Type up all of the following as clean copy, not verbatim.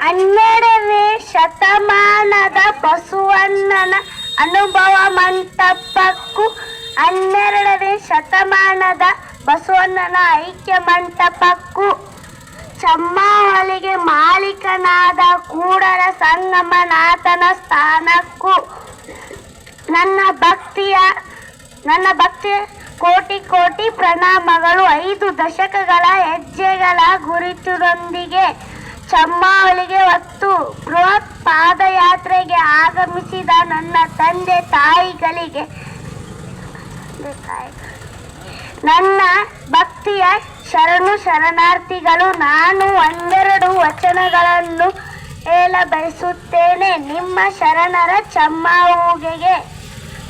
12ನೇ ಶತಮಾನದ ಬಸವಣ್ಣನ ಅನುಭವ ಮಂಟಪಕ್ಕೂ 12ನೇ ಶತಮಾನದ ಬಸವಣ್ಣನ ಐಕ್ಯ ಮಂಟಪಕ್ಕೂ ಚಮ್ಮಾವಳಿಗೆ ಮಾಲೀಕನಾದ ಕೂಡಲ ಸಂಗಮನಾಥನ ಸ್ಥಾನಕ್ಕೂ ನನ್ನ ಭಕ್ತಿಯ ಕೋಟಿ ಕೋಟಿ ಪ್ರಣಾಮಗಳು. 5 ದಶಕಗಳ ಹೆಜ್ಜೆಗಳ ಗುರುತಿನೊಂದಿಗೆ ಚಮ್ಮಾವಳಿಗೆ ಹೊತ್ತು ಬೃಹತ್ ಪಾದಯಾತ್ರೆಗೆ ಆಗಮಿಸಿದ ನನ್ನ ತಂದೆ ತಾಯಿಗಳಿಗೆ ನನ್ನ ಭಕ್ತಿಯ ಶರಣಾರ್ಥಿಗಳು. ನಾನು ಒಂದೆರಡು ವಚನಗಳನ್ನು ಹೇಳ ಬಯಸುತ್ತೇನೆ. ನಿಮ್ಮ ಶರಣರ ಚಮ್ಮಾವುಗೆಗೆ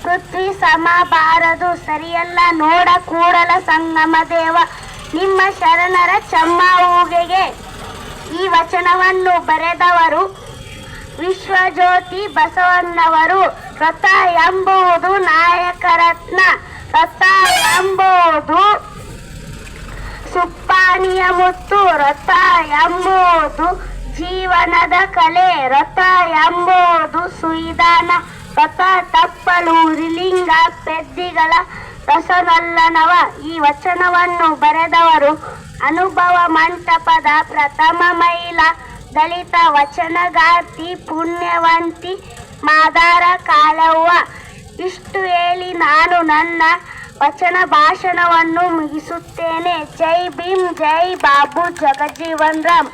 ಪೃಥ್ವಿ ಸಮ ಬಾರದು ಸರಿಯಲ್ಲ ನೋಡ ಕೂಡಲ ಸಂಗಮ ದೇವ. ನಿಮ್ಮ ಶರಣರ ಚಮ್ಮಾವುಗೆಗೆ ಈ ವಚನವನ್ನು ಬರೆದವರು ವಿಶ್ವಜ್ಯೋತಿ ಬಸವಣ್ಣವರು. ರಥ ಎಂಬುದು ನಾಯಕರತ್ನ, ರಥ ಎಂಬುದು ಸುಪ್ಪಾಣಿಯ ಮುತ್ತು, ರಥ ಎಂಬುದು ಜೀವನದ ಕಲೆ, ರಥ ಎಂಬುದು ಸುಯಿದಾನ, ರಥ ತಪ್ಪಲು ಲಿಂಗ ಪೆದ್ದಿಗಳ ರಸನಲ್ಲನವ. ಈ ವಚನವನ್ನು ಬರೆದವರು ಅನುಭವ ಮಂಟಪದ ಪ್ರಥಮ ಮಹಿಳಾ ದಲಿತ ವಚನಗಾರ್ತಿ ಪುಣ್ಯವಂತಿ ಮಾದಾರ ಕಾಳವ್ವ. ಇಷ್ಟು ಹೇಳಿ ನಾನು ನನ್ನ ವಚನ ಭಾಷಣವನ್ನು ಮುಗಿಸುತ್ತೇನೆ. ಜೈ ಭೀಮ್, ಜೈ ಬಾಬು ಜಗಜೀವನ್ ರಾಮ್.